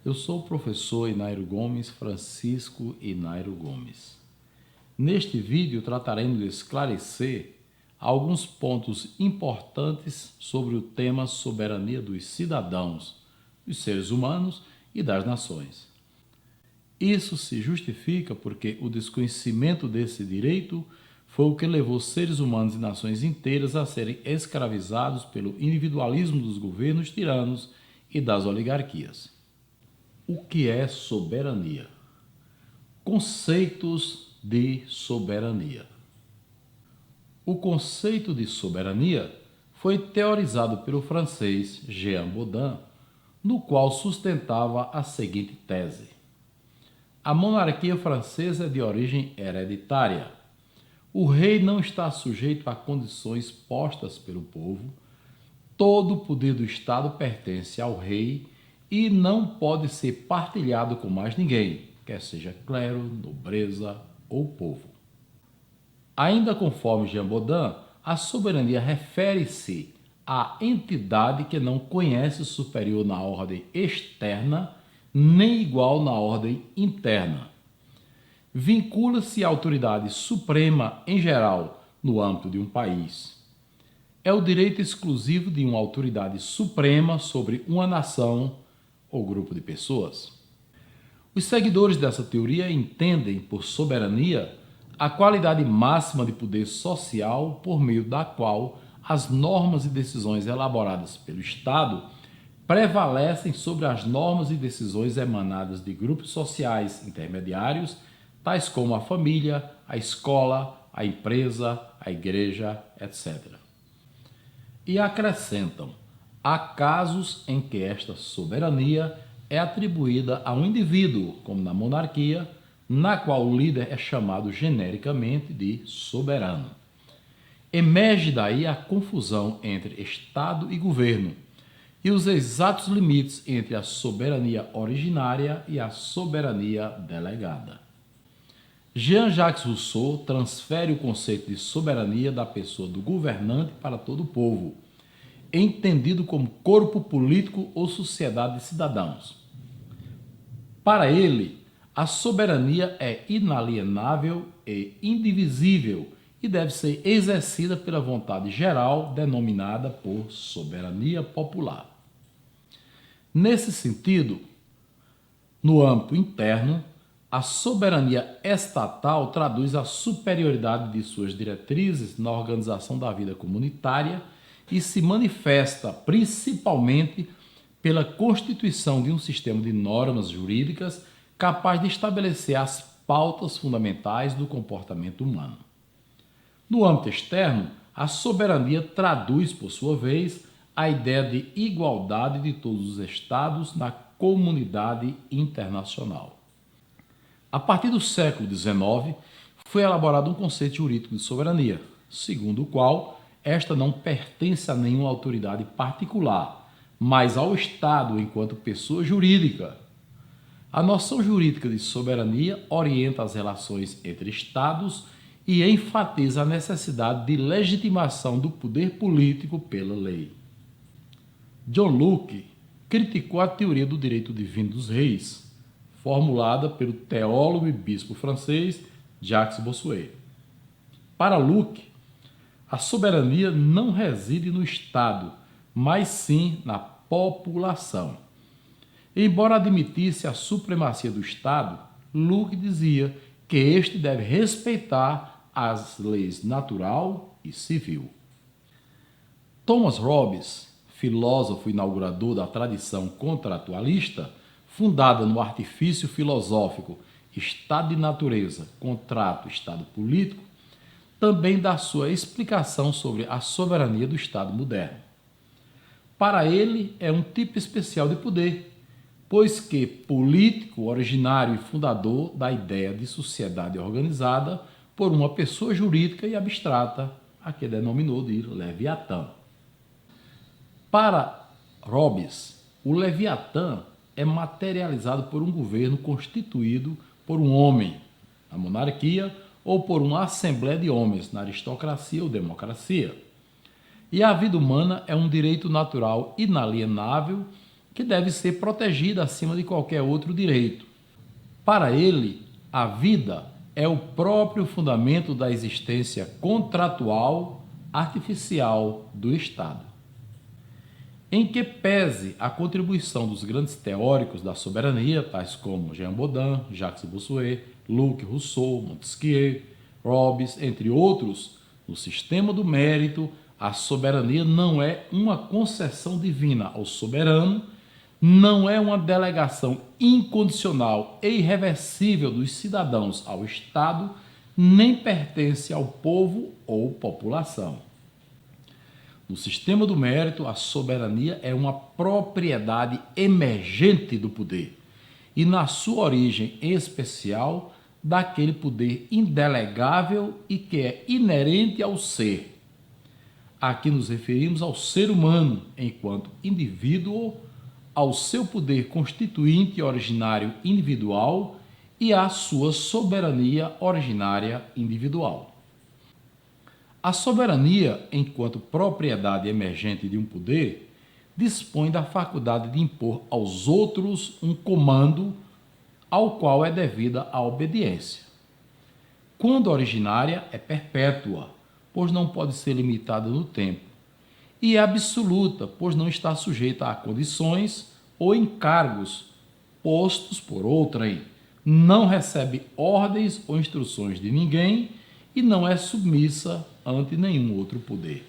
Eu sou o professor Inairo Gomes, Francisco Inairo Gomes. Neste vídeo trataremos de esclarecer alguns pontos importantes sobre o tema soberania dos cidadãos, dos seres humanos e das nações. Isso se justifica porque o desconhecimento desse direito foi o que levou seres humanos e nações inteiras a serem escravizados pelo individualismo dos governos tiranos e das oligarquias. O que é soberania? Conceitos de soberania. O conceito de soberania foi teorizado pelo francês Jean Bodin, no qual sustentava a seguinte tese: a monarquia francesa é de origem hereditária. O rei não está sujeito a condições postas pelo povo. Todo o poder do Estado pertence ao rei e não pode ser partilhado com mais ninguém, quer seja clero, nobreza ou povo. Ainda conforme Jean Bodin, a soberania refere-se à entidade que não conhece superior na ordem externa, nem igual na ordem interna. Vincula-se à autoridade suprema em geral no âmbito de um país. É o direito exclusivo de uma autoridade suprema sobre uma nação ou grupo de pessoas. Os seguidores dessa teoria entendem por soberania a qualidade máxima de poder social por meio da qual as normas e decisões elaboradas pelo Estado prevalecem sobre as normas e decisões emanadas de grupos sociais intermediários, tais como a família, a escola, a empresa, a igreja, etc. E acrescentam: há casos em que esta soberania é atribuída a um indivíduo, como na monarquia, na qual o líder é chamado genericamente de soberano. Emerge daí a confusão entre Estado e governo e os exatos limites entre a soberania originária e a soberania delegada. Jean-Jacques Rousseau transfere o conceito de soberania da pessoa do governante para todo o povo, entendido como corpo político ou sociedade de cidadãos. Para ele, a soberania é inalienável e indivisível e deve ser exercida pela vontade geral, denominada por soberania popular. Nesse sentido, no âmbito interno, a soberania estatal traduz a superioridade de suas diretrizes na organização da vida comunitária e se manifesta principalmente pela constituição de um sistema de normas jurídicas capaz de estabelecer as pautas fundamentais do comportamento humano. No âmbito externo, a soberania traduz, por sua vez, a ideia de igualdade de todos os estados na comunidade internacional. A partir do século XIX, foi elaborado um conceito jurídico de soberania, segundo o qual esta não pertence a nenhuma autoridade particular, mas ao Estado enquanto pessoa jurídica. A noção jurídica de soberania orienta as relações entre Estados e enfatiza a necessidade de legitimação do poder político pela lei. John Locke criticou a teoria do direito divino dos reis, formulada pelo teólogo e bispo francês Jacques Bossuet. Para Locke, a soberania não reside no Estado, mas sim na população. Embora admitisse a supremacia do Estado, Locke dizia que este deve respeitar as leis natural e civil. Thomas Hobbes, filósofo inaugurador da tradição contratualista, fundada no artifício filosófico Estado de natureza, contrato, Estado político, também dá sua explicação sobre a soberania do Estado moderno. Para ele, é um tipo especial de poder, pois que político, originário e fundador da ideia de sociedade organizada por uma pessoa jurídica e abstrata, a que denominou de Leviatã. Para Hobbes, o Leviatã é materializado por um governo constituído por um homem, na monarquia, ou por uma assembleia de homens, na aristocracia ou democracia. E a vida humana é um direito natural inalienável que deve ser protegida acima de qualquer outro direito. Para ele, a vida é o próprio fundamento da existência contratual artificial do Estado. Em que pese a contribuição dos grandes teóricos da soberania, tais como Jean Bodin, Jacques Bossuet, Luc Rousseau, Montesquieu, Hobbes, entre outros, no sistema do mérito, a soberania não é uma concessão divina ao soberano, não é uma delegação incondicional e irreversível dos cidadãos ao Estado, nem pertence ao povo ou população. No sistema do mérito, a soberania é uma propriedade emergente do poder e, na sua origem em especial, daquele poder indelegável e que é inerente ao ser. Aqui nos referimos ao ser humano enquanto indivíduo, ao seu poder constituinte originário individual e à sua soberania originária individual. A soberania, enquanto propriedade emergente de um poder, dispõe da faculdade de impor aos outros um comando ao qual é devida a obediência. Quando originária, é perpétua, pois não pode ser limitada no tempo, e é absoluta, pois não está sujeita a condições ou encargos postos por outrem, não recebe ordens ou instruções de ninguém e não é submissa ante nenhum outro poder.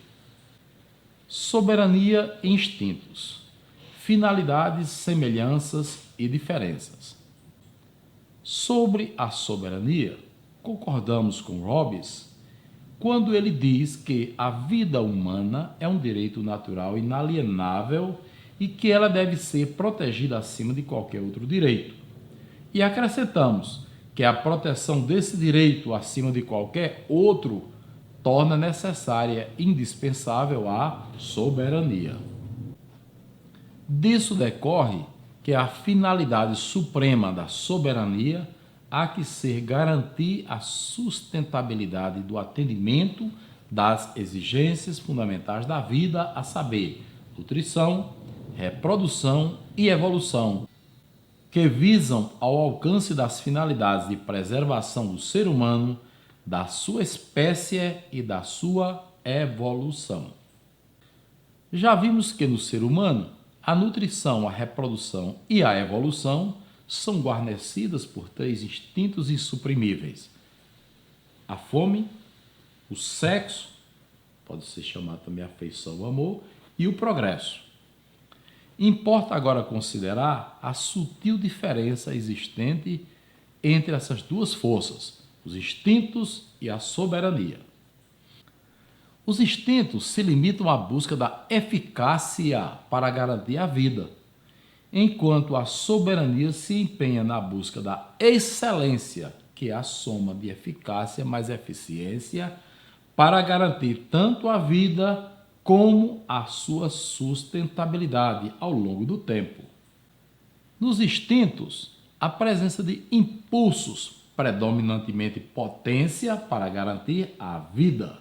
Soberania e instintos. Finalidades, semelhanças e diferenças. Sobre a soberania, concordamos com Hobbes quando ele diz que a vida humana é um direito natural inalienável e que ela deve ser protegida acima de qualquer outro direito. E acrescentamos que a proteção desse direito acima de qualquer outro torna necessária e indispensável a soberania. Disso decorre que a finalidade suprema da soberania há que ser garantir a sustentabilidade do atendimento das exigências fundamentais da vida, a saber, nutrição, reprodução e evolução, que visam ao alcance das finalidades de preservação do ser humano, da sua espécie e da sua evolução. Já vimos que no ser humano, a nutrição, a reprodução e a evolução são guarnecidas por três instintos insuprimíveis: a fome, o sexo, pode ser chamado também afeição ou amor, e o progresso. Importa agora considerar a sutil diferença existente entre essas duas forças, os instintos e a soberania. Os instintos se limitam à busca da eficácia para garantir a vida, enquanto a soberania se empenha na busca da excelência, que é a soma de eficácia mais eficiência, para garantir tanto a vida como a sua sustentabilidade ao longo do tempo. Nos instintos, a presença de impulsos, predominantemente potência para garantir a vida.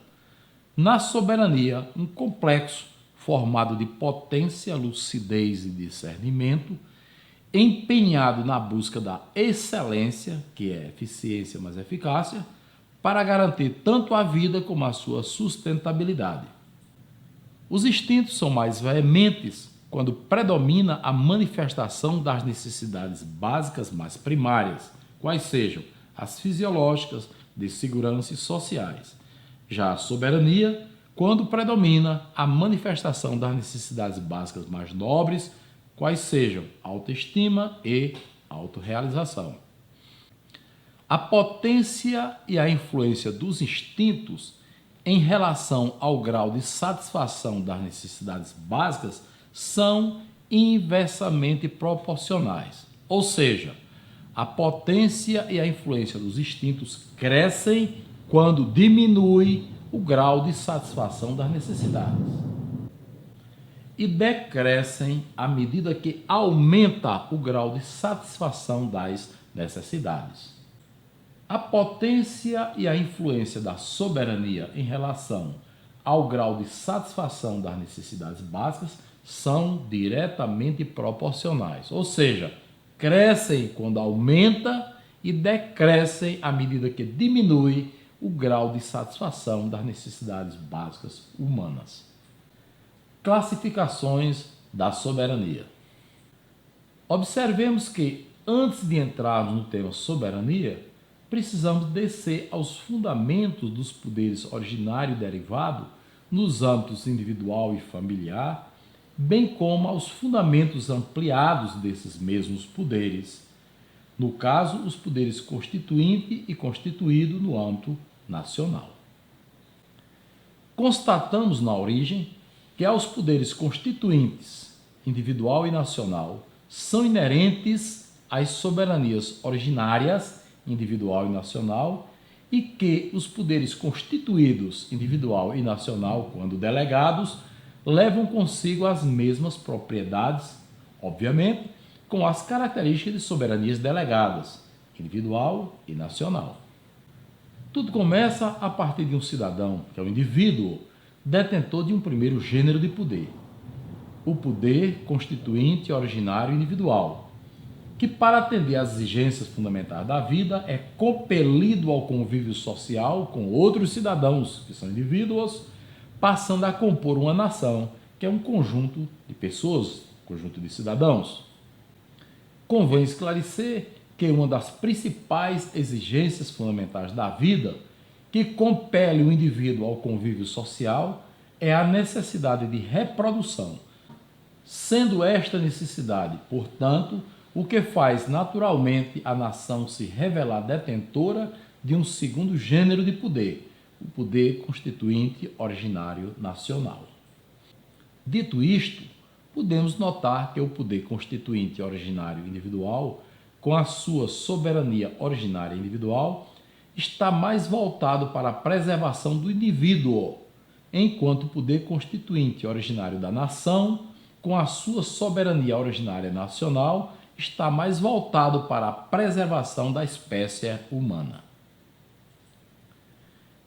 Na soberania, um complexo formado de potência, lucidez e discernimento, empenhado na busca da excelência, que é eficiência mais eficácia, para garantir tanto a vida como a sua sustentabilidade. Os instintos são mais veementes quando predomina a manifestação das necessidades básicas mais primárias, quais sejam as fisiológicas, de segurança e sociais. Já a soberania, quando predomina a manifestação das necessidades básicas mais nobres, quais sejam autoestima e autorrealização. A potência e a influência dos instintos em relação ao grau de satisfação das necessidades básicas são inversamente proporcionais. Ou seja, a potência e a influência dos instintos crescem quando diminui o grau de satisfação das necessidades e decrescem à medida que aumenta o grau de satisfação das necessidades. A potência e a influência da soberania em relação ao grau de satisfação das necessidades básicas são diretamente proporcionais, ou seja, crescem quando aumenta e decrescem à medida que diminui o grau de satisfação das necessidades básicas humanas. Classificações da soberania. Observemos que, antes de entrarmos no tema soberania, precisamos descer aos fundamentos dos poderes originário e derivado nos âmbitos individual e familiar, bem como aos fundamentos ampliados desses mesmos poderes, no caso, os poderes constituinte e constituído no âmbito nacional. Constatamos na origem que aos poderes constituintes, individual e nacional, são inerentes às soberanias originárias, individual e nacional, e que os poderes constituídos, individual e nacional, quando delegados, levam consigo as mesmas propriedades, obviamente, com as características de soberanias delegadas, individual e nacional. Tudo começa a partir de um cidadão, que é o indivíduo, detentor de um primeiro gênero de poder, o poder constituinte originário individual, que para atender às exigências fundamentais da vida é compelido ao convívio social com outros cidadãos, que são indivíduos, passando a compor uma nação, que é um conjunto de pessoas, conjunto de cidadãos. Convém esclarecer que uma das principais exigências fundamentais da vida, que compele o indivíduo ao convívio social, é a necessidade de reprodução, sendo esta necessidade, portanto, o que faz naturalmente a nação se revelar detentora de um segundo gênero de poder, o poder constituinte originário nacional. Dito isto, podemos notar que o poder constituinte originário individual, com a sua soberania originária individual, está mais voltado para a preservação do indivíduo, enquanto o poder constituinte originário da nação, com a sua soberania originária nacional, está mais voltado para a preservação da espécie humana.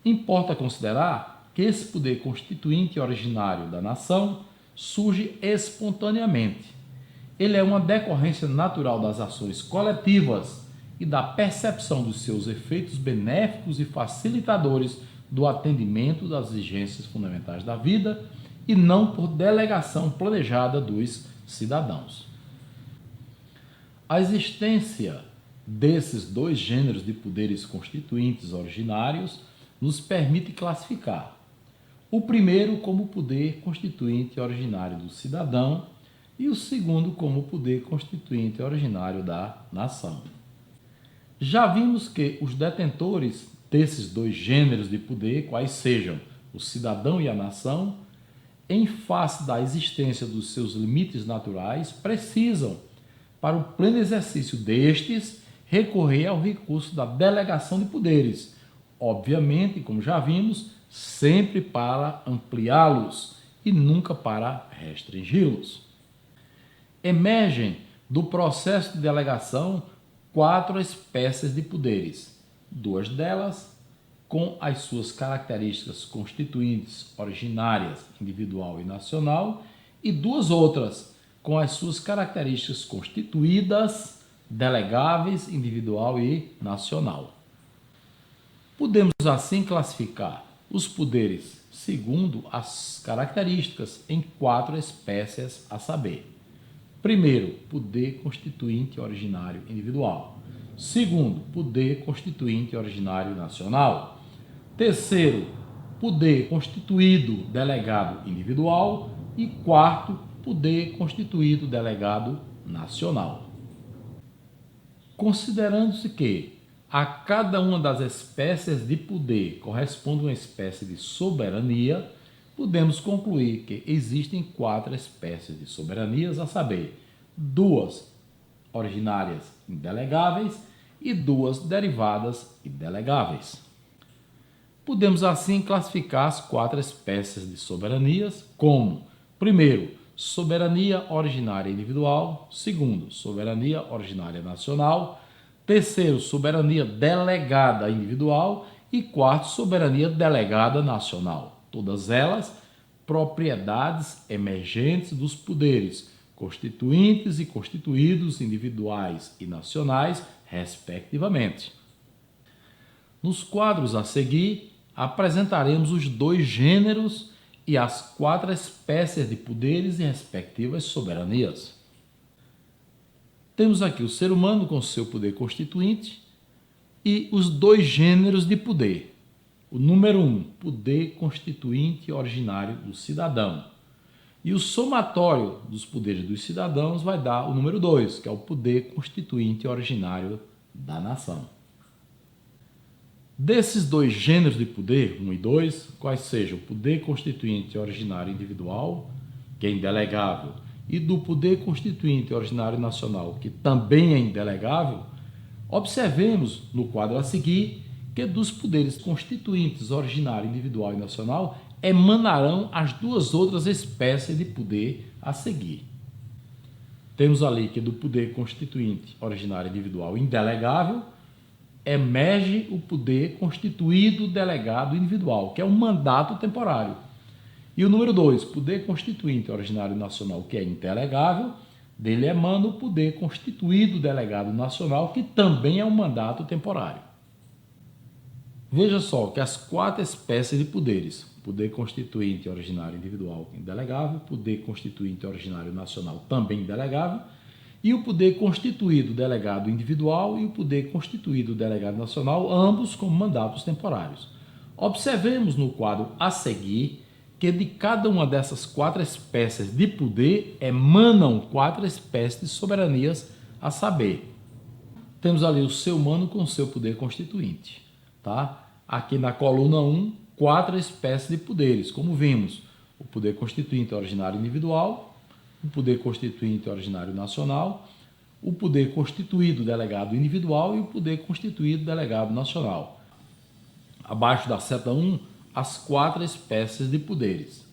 Importa considerar que esse poder constituinte originário da nação surge espontaneamente. Ele é uma decorrência natural das ações coletivas e da percepção dos seus efeitos benéficos e facilitadores do atendimento das exigências fundamentais da vida e não por delegação planejada dos cidadãos. A existência desses dois gêneros de poderes constituintes originários nos permite classificar o primeiro como poder constituinte originário do cidadão e o segundo como poder constituinte originário da nação. Já vimos que os detentores desses dois gêneros de poder, quais sejam o cidadão e a nação, em face da existência dos seus limites naturais, precisam, para o pleno exercício destes, recorrer ao recurso da delegação de poderes, obviamente, como já vimos, sempre para ampliá-los e nunca para restringi-los. Emergem do processo de delegação 4 espécies de poderes, 2 delas com as suas características constituintes originárias, individual e nacional, e 2 outras com as suas características constituídas, delegáveis, individual e nacional. Podemos assim classificar os poderes segundo as características em 4 espécies, a saber: primeiro, poder constituinte originário individual. Segundo, poder constituinte originário nacional. Terceiro, poder constituído delegado individual. E quarto, poder constituído delegado nacional. Considerando-se que a cada uma das espécies de poder corresponde uma espécie de soberania, podemos concluir que existem 4 espécies de soberanias, a saber, 2 originárias indelegáveis e 2 derivadas e delegáveis. Podemos assim classificar as 4 espécies de soberanias como: primeiro, soberania originária individual; segundo, soberania originária nacional; terceiro, soberania delegada individual; e quarto, soberania delegada nacional. todas elas propriedades emergentes dos poderes constituintes e constituídos individuais e nacionais, respectivamente. Nos quadros a seguir, apresentaremos os dois gêneros e as 4 espécies de poderes e respectivas soberanias. Temos aqui o ser humano com seu poder constituinte e os dois gêneros de poder. O número 1, poder constituinte originário do cidadão. E o somatório dos poderes dos cidadãos vai dar o número 2, que é o poder constituinte originário da nação. Desses dois gêneros de poder, 1 e 2, quais sejam o poder constituinte originário individual, que é indelegável, e do poder constituinte originário nacional, que também é indelegável, observemos no quadro a seguir que dos poderes constituintes originário, individual e nacional emanarão as duas outras espécies de poder a seguir. Temos ali que do poder constituinte originário, individual e indelegável emerge o poder constituído delegado individual, que é um mandato temporário. E o número 2, poder constituinte originário nacional, que é indelegável, dele emana o poder constituído delegado nacional, que também é um mandato temporário. Veja só que as 4 espécies de poderes, poder constituinte originário individual indelegável, poder constituinte originário nacional também indelegável, e o poder constituído delegado individual e o poder constituído delegado nacional, ambos como mandatos temporários. Observemos no quadro a seguir que de cada uma dessas 4 espécies de poder emanam 4 espécies de soberanias, a saber, temos ali o ser humano com seu poder constituinte. Tá? Aqui na coluna 1, 4 espécies de poderes, como vimos, o poder constituinte originário individual, o poder constituinte originário nacional, o poder constituído delegado individual e o poder constituído delegado nacional. Abaixo da seta 1, as 4 espécies de poderes.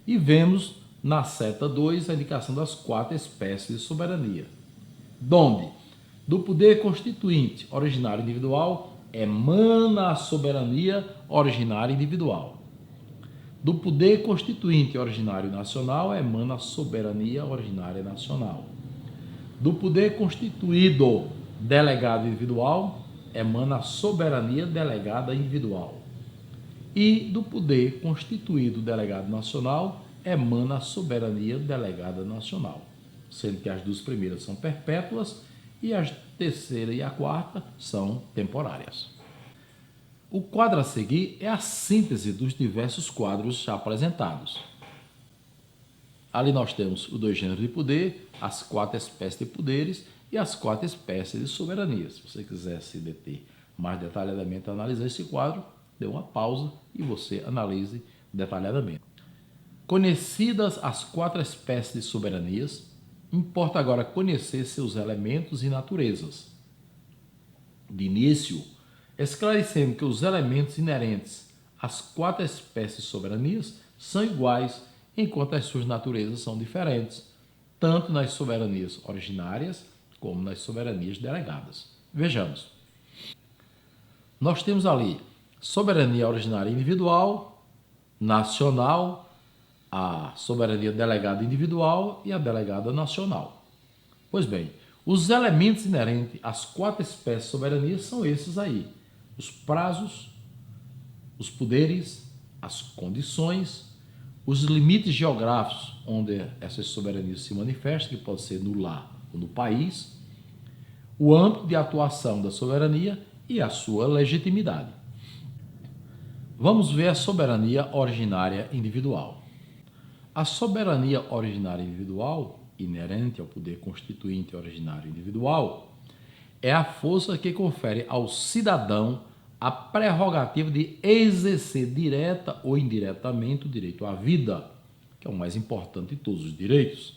E vemos na seta 2 a indicação das 4 espécies de soberania. Donde, do poder constituinte originário individual, emana a soberania originária individual. Do poder constituinte originário nacional, emana a soberania originária nacional. Do poder constituído delegado individual, emana a soberania delegada individual. E do poder constituído delegado nacional, emana a soberania delegada nacional, sendo que as 2 primeiras são perpétuas e a terceira e a quarta são temporárias. O quadro a seguir é a síntese dos diversos quadros já apresentados. Ali nós temos os 2 gêneros de poder, as 4 espécies de poderes e as 4 espécies de soberania. Se você quiser se deter mais detalhadamente a analisar esse quadro, dê uma pausa e você analise detalhadamente. Conhecidas as 4 espécies de soberanias, importa agora conhecer seus elementos e naturezas. De início, esclarecendo que os elementos inerentes às 4 espécies de soberanias são iguais, enquanto as suas naturezas são diferentes, tanto nas soberanias originárias como nas soberanias delegadas. Vejamos. Nós temos ali soberania originária individual, nacional, a soberania delegada individual e a delegada nacional. Pois bem, os elementos inerentes às 4 espécies de soberania são esses aí: os prazos, os poderes, as condições, os limites geográficos onde essas soberanias se manifestam, que pode ser no lar ou no país, o âmbito de atuação da soberania e a sua legitimidade. Vamos ver a soberania originária individual. A soberania originária individual, inerente ao poder constituinte originário individual, é a força que confere ao cidadão a prerrogativa de exercer direta ou indiretamente o direito à vida, que é o mais importante de todos os direitos,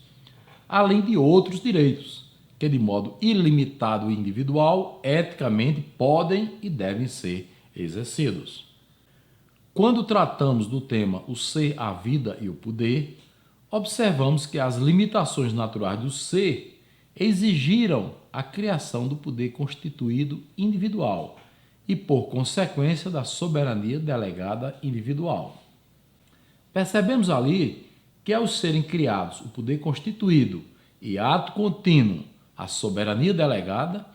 além de outros direitos, que de modo ilimitado e individual, eticamente, podem e devem ser exercidos. Quando tratamos do tema o ser, a vida e o poder, observamos que as limitações naturais do ser exigiram a criação do poder constituído individual e, por consequência, da soberania delegada individual. Percebemos ali que, ao serem criados o poder constituído e ato contínuo, a soberania delegada,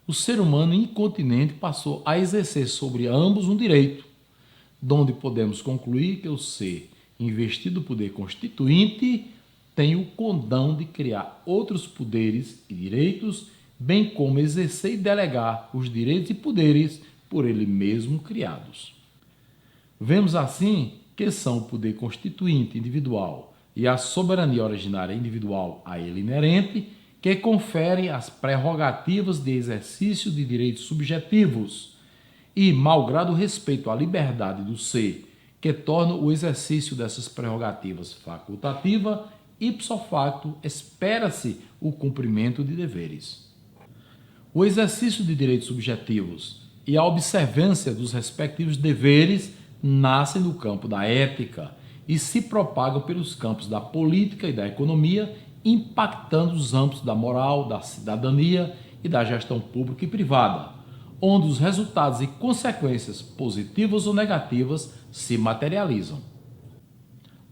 o ser humano incontinente passou a exercer sobre ambos um direito, donde podemos concluir que o ser investido do poder constituinte tem o condão de criar outros poderes e direitos, bem como exercer e delegar os direitos e poderes por ele mesmo criados. Vemos assim que são o poder constituinte individual e a soberania originária individual a ele inerente que conferem as prerrogativas de exercício de direitos subjetivos e, malgrado o respeito à liberdade do ser, que torna o exercício dessas prerrogativas facultativa, ipso facto espera-se o cumprimento de deveres. O exercício de direitos subjetivos e a observância dos respectivos deveres nascem no campo da ética e se propagam pelos campos da política e da economia, impactando os âmbitos da moral, da cidadania e da gestão pública e privada, onde os resultados e consequências positivas ou negativas se materializam.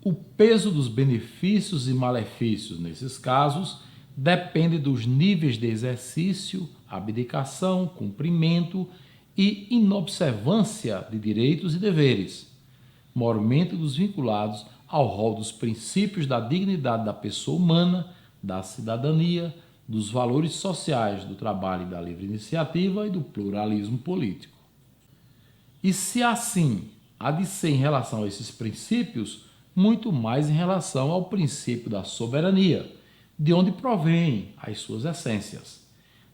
O peso dos benefícios e malefícios nesses casos depende dos níveis de exercício, abdicação, cumprimento e inobservância de direitos e deveres, mormente dos vinculados ao rol dos princípios da dignidade da pessoa humana, da cidadania, dos valores sociais, do trabalho e da livre iniciativa e do pluralismo político. E se assim há de ser em relação a esses princípios, muito mais em relação ao princípio da soberania, de onde provém as suas essências.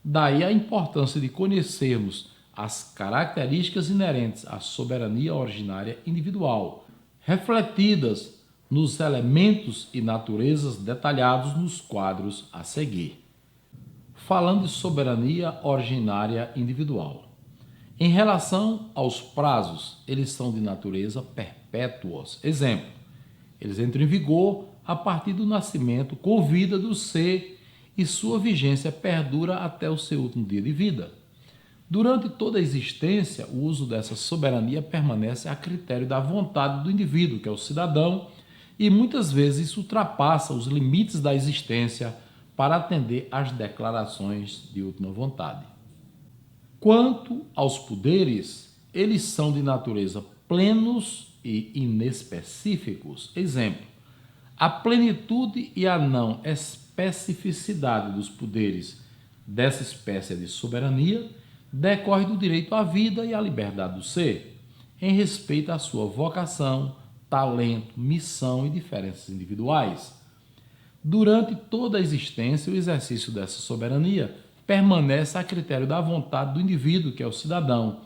Daí a importância de conhecermos as características inerentes à soberania originária individual, refletidas nos elementos e naturezas detalhados nos quadros a seguir. Falando de soberania originária individual. Em relação aos prazos, eles são de natureza perpétuos. Exemplo, eles entram em vigor a partir do nascimento com vida do ser e sua vigência perdura até o seu último dia de vida. Durante toda a existência, o uso dessa soberania permanece a critério da vontade do indivíduo, que é o cidadão, e muitas vezes isso ultrapassa os limites da existência para atender às declarações de última vontade. Quanto aos poderes, eles são de natureza plenos e inespecíficos. Exemplo, a plenitude e a não especificidade dos poderes dessa espécie de soberania decorre do direito à vida e à liberdade do ser, em respeito à sua vocação, talento, missão e diferenças individuais. Durante toda a existência, o exercício dessa soberania permanece a critério da vontade do indivíduo, que é o cidadão,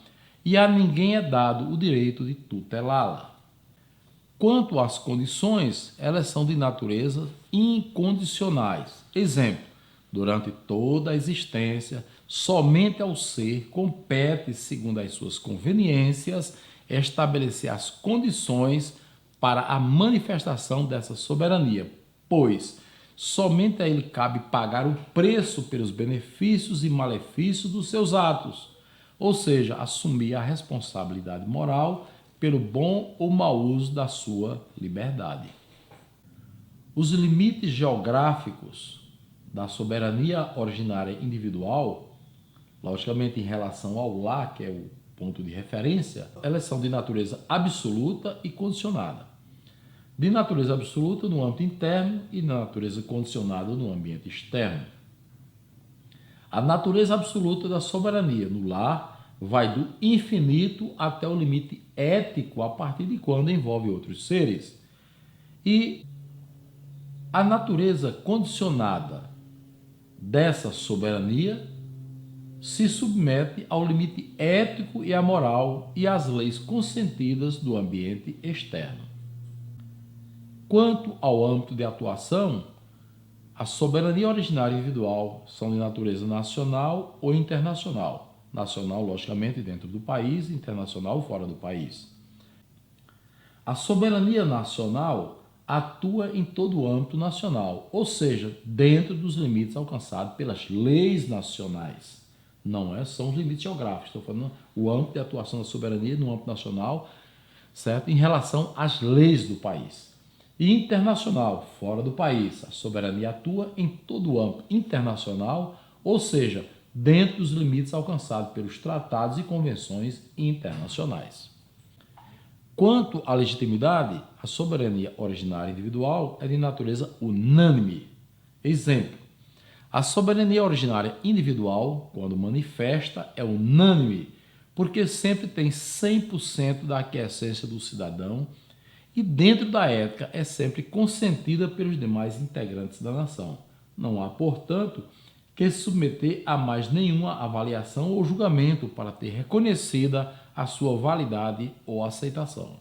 e a ninguém é dado o direito de tutelá-la. Quanto às condições, elas são de natureza incondicionais. Exemplo, durante toda a existência, somente ao ser compete, segundo as suas conveniências, estabelecer as condições para a manifestação dessa soberania, pois somente a ele cabe pagar o preço pelos benefícios e malefícios dos seus atos, ou seja, assumir a responsabilidade moral pelo bom ou mau uso da sua liberdade. Os limites geográficos da soberania originária individual, logicamente em relação ao lar, que é o ponto de referência, elas são de natureza absoluta e condicionada. De natureza absoluta no âmbito interno e na natureza condicionada no ambiente externo. A natureza absoluta da soberania no lar vai do infinito até o limite ético a partir de quando envolve outros seres. E a natureza condicionada dessa soberania se submete ao limite ético e à moral e às leis consentidas do ambiente externo. Quanto ao âmbito de atuação, a soberania originária individual são de natureza nacional ou internacional. Nacional, logicamente, dentro do país, internacional, fora do país. A soberania nacional atua em todo o âmbito nacional, ou seja, dentro dos limites alcançados pelas leis nacionais. Não são os limites geográficos, estou falando o âmbito de atuação da soberania no âmbito nacional, certo? Em relação às leis do país. E internacional, fora do país, a soberania atua em todo o âmbito internacional, ou seja, dentro dos limites alcançados pelos tratados e convenções internacionais. Quanto à legitimidade, a soberania originária individual é de natureza unânime. Exemplo: a soberania originária individual, quando manifesta, é unânime, porque sempre tem 100% da aquiescência do cidadão e, dentro da ética, é sempre consentida pelos demais integrantes da nação. Não há, portanto, que se submeter a mais nenhuma avaliação ou julgamento para ter reconhecida a sua validade ou aceitação.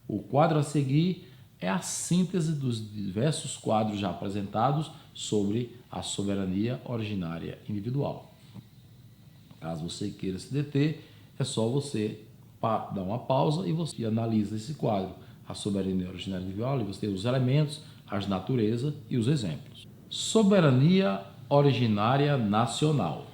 O quadro a seguir é a síntese dos diversos quadros já apresentados sobre a soberania originária individual. Caso você queira se deter, é só você dar uma pausa e você analisa esse quadro, a soberania originária individual, e você tem os elementos, as naturezas e os exemplos. Soberania originária nacional.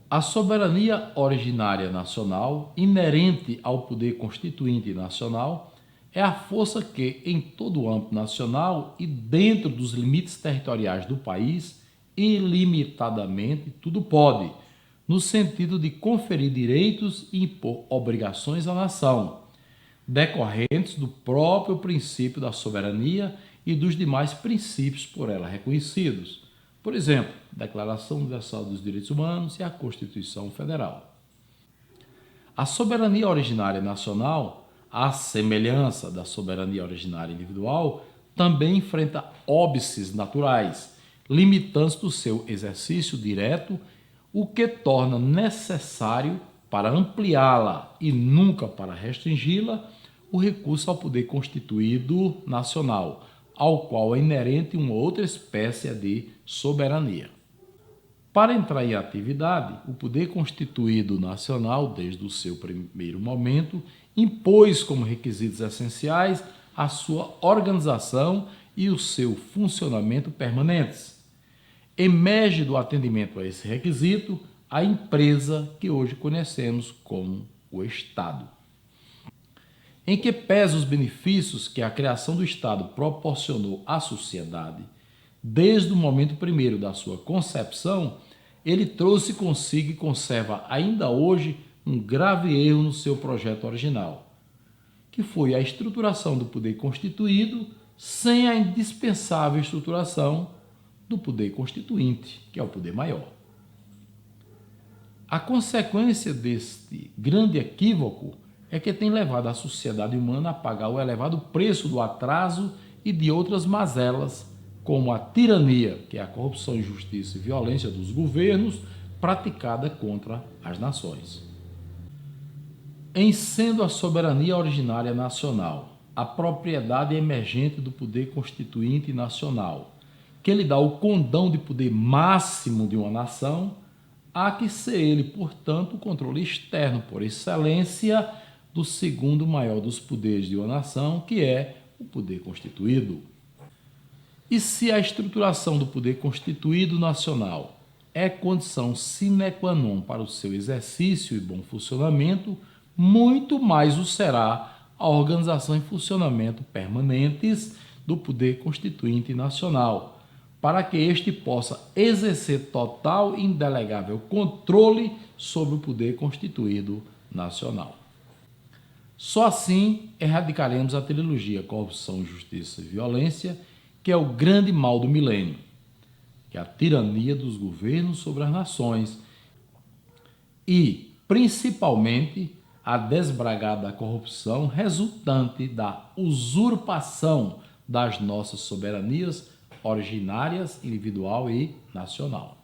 A soberania originária nacional, inerente ao poder constituinte nacional, é a força que, em todo o âmbito nacional e dentro dos limites territoriais do país, ilimitadamente tudo pode, no sentido de conferir direitos e impor obrigações à nação, decorrentes do próprio princípio da soberania e dos demais princípios por ela reconhecidos. Por exemplo, a Declaração Universal dos Direitos Humanos e a Constituição Federal. A soberania originária nacional, à semelhança da soberania originária individual, também enfrenta óbices naturais, limitantes do seu exercício direto, o que torna necessário, para ampliá-la e nunca para restringi-la, o recurso ao poder constituído nacional, ao qual é inerente uma outra espécie de soberania. Para entrar em atividade, o poder constituído nacional, desde o seu primeiro momento, impôs como requisitos essenciais a sua organização e o seu funcionamento permanentes. Emerge do atendimento a esse requisito a empresa que hoje conhecemos como o Estado. Em que pesa os benefícios que a criação do Estado proporcionou à sociedade, desde o momento primeiro da sua concepção, ele trouxe consigo e conserva ainda hoje um grave erro no seu projeto original, que foi a estruturação do poder constituído sem a indispensável estruturação do poder constituinte, que é o poder maior. A consequência deste grande equívoco é que tem levado a sociedade humana a pagar o elevado preço do atraso e de outras mazelas, como a tirania, que é a corrupção, injustiça e violência dos governos praticada contra as nações. Em sendo a soberania originária nacional a propriedade emergente do poder constituinte nacional, que lhe dá o condão de poder máximo de uma nação, há que ser ele, portanto, o controle externo por excelência do segundo maior dos poderes de uma nação, que é o poder constituído. E se a estruturação do poder constituído nacional é condição sine qua non para o seu exercício e bom funcionamento, muito mais o será a organização e funcionamento permanentes do poder constituinte nacional, para que este possa exercer total e indelegável controle sobre o poder constituído nacional. Só assim erradicaremos a trilogia corrupção, justiça e violência, que é o grande mal do milênio, que é a tirania dos governos sobre as nações e, principalmente, a desbragada corrupção resultante da usurpação das nossas soberanias originárias, individual e nacional.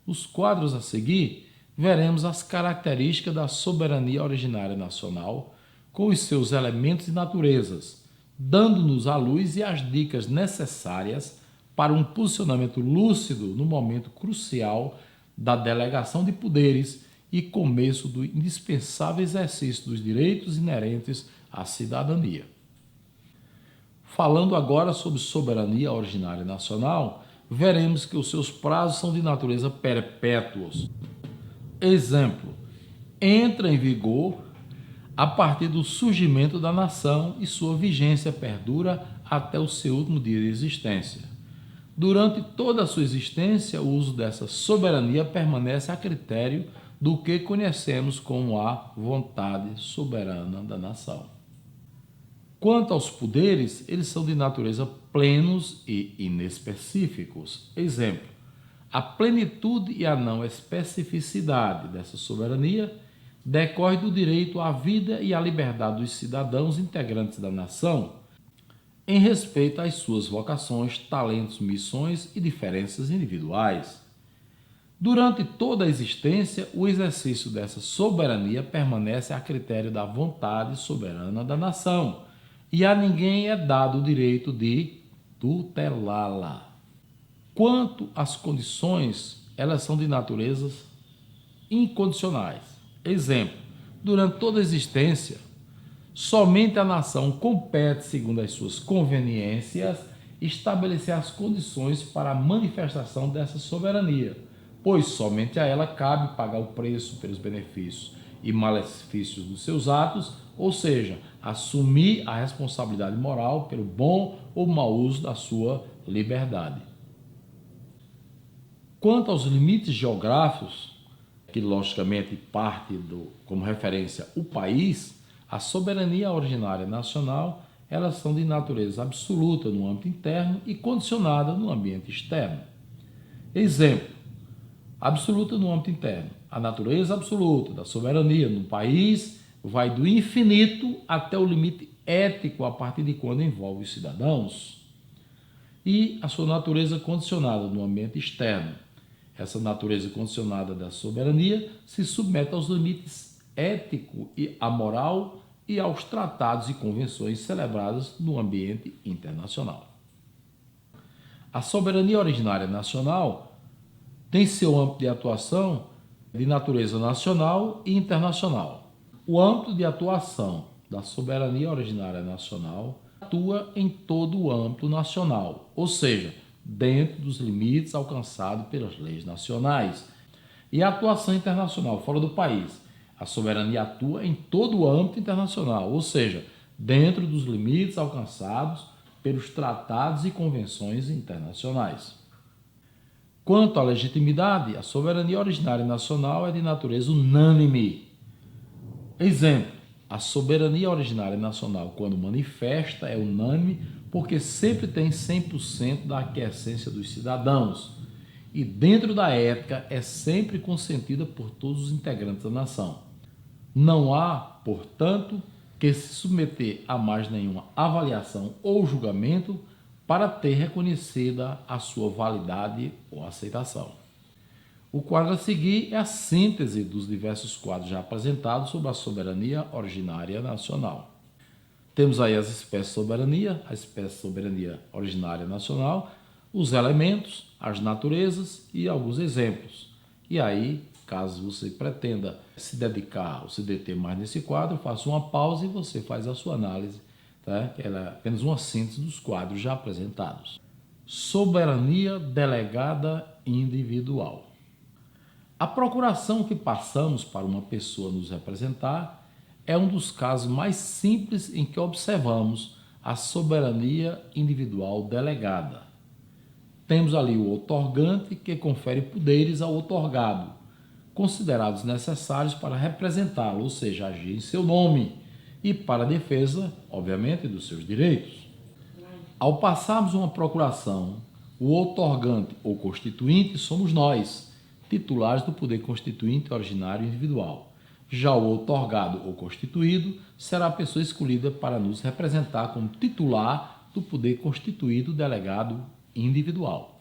Nos quadros a seguir, veremos as características da soberania originária nacional, com os seus elementos e naturezas, dando-nos a luz e as dicas necessárias para um posicionamento lúcido no momento crucial da delegação de poderes e começo do indispensável exercício dos direitos inerentes à cidadania. Falando agora sobre soberania originária nacional, veremos que os seus prazos são de natureza perpétuos. Exemplo: entra em vigor a partir do surgimento da nação e sua vigência perdura até o seu último dia de existência. Durante toda a sua existência, o uso dessa soberania permanece a critério do que conhecemos como a vontade soberana da nação. Quanto aos poderes, eles são de natureza plenos e inespecíficos. Exemplo, a plenitude e a não especificidade dessa soberania decorre do direito à vida e à liberdade dos cidadãos integrantes da nação, em respeito às suas vocações, talentos, missões e diferenças individuais. Durante toda a existência, o exercício dessa soberania permanece a critério da vontade soberana da nação, e a ninguém é dado o direito de tutelá-la. Quanto às condições, elas são de naturezas incondicionais. Exemplo, durante toda a existência, somente a nação compete, segundo as suas conveniências, estabelecer as condições para a manifestação dessa soberania, pois somente a ela cabe pagar o preço pelos benefícios e malefícios dos seus atos, ou seja, assumir a responsabilidade moral pelo bom ou mau uso da sua liberdade. Quanto aos limites geográficos, que logicamente parte como referência o país, a soberania originária nacional, elas são de natureza absoluta no âmbito interno e condicionada no ambiente externo. Exemplo, absoluta no âmbito interno. A natureza absoluta da soberania no país vai do infinito até o limite ético a partir de quando envolve os cidadãos. E a sua natureza condicionada no ambiente externo. Essa natureza condicionada da soberania se submete aos limites ético e a moral e aos tratados e convenções celebrados no ambiente internacional. A soberania originária nacional tem seu âmbito de atuação de natureza nacional e internacional. O âmbito de atuação da soberania originária nacional atua em todo o âmbito nacional, ou seja, dentro dos limites alcançados pelas leis nacionais. E a atuação internacional, fora do país, a soberania atua em todo o âmbito internacional, ou seja, dentro dos limites alcançados pelos tratados e convenções internacionais. Quanto à legitimidade, a soberania originária nacional é de natureza unânime. Exemplo, a soberania originária nacional, quando manifesta, é unânime porque sempre tem 100% da aquiescência dos cidadãos e dentro da ética é sempre consentida por todos os integrantes da nação. Não há, portanto, que se submeter a mais nenhuma avaliação ou julgamento para ter reconhecida a sua validade ou aceitação. O quadro a seguir é a síntese dos diversos quadros já apresentados sobre a soberania originária nacional. Temos aí as espécies de soberania, a espécie de soberania originária nacional, os elementos, as naturezas e alguns exemplos. E aí, caso você pretenda se dedicar ou se deter mais nesse quadro, faça uma pausa e você faz a sua análise, tá? Ela é apenas uma síntese dos quadros já apresentados. Soberania delegada individual. A procuração que passamos para uma pessoa nos representar é um dos casos mais simples em que observamos a soberania individual delegada. Temos ali o outorgante que confere poderes ao outorgado, considerados necessários para representá-lo, ou seja, agir em seu nome e para a defesa, obviamente, dos seus direitos. Ao passarmos uma procuração, o outorgante ou constituinte somos nós, titulares do poder constituinte originário individual. Já o outorgado ou constituído será a pessoa escolhida para nos representar como titular do poder constituído delegado individual.